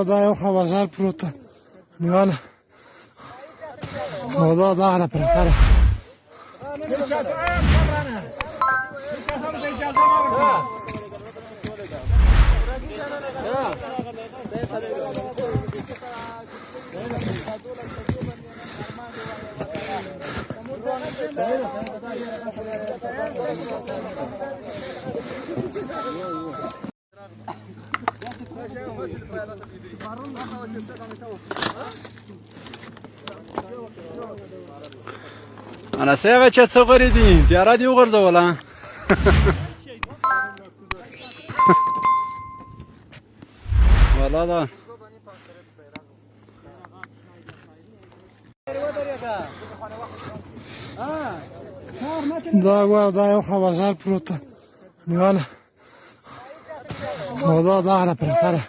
دا یو خبازار پروت ده نیواله او دا دغه پرته ده انا سیغه چه څه غری دي تیاره دی وغورځوله والا دا دا یو خبازار پروت ده نیواله او دا دغه پرته ده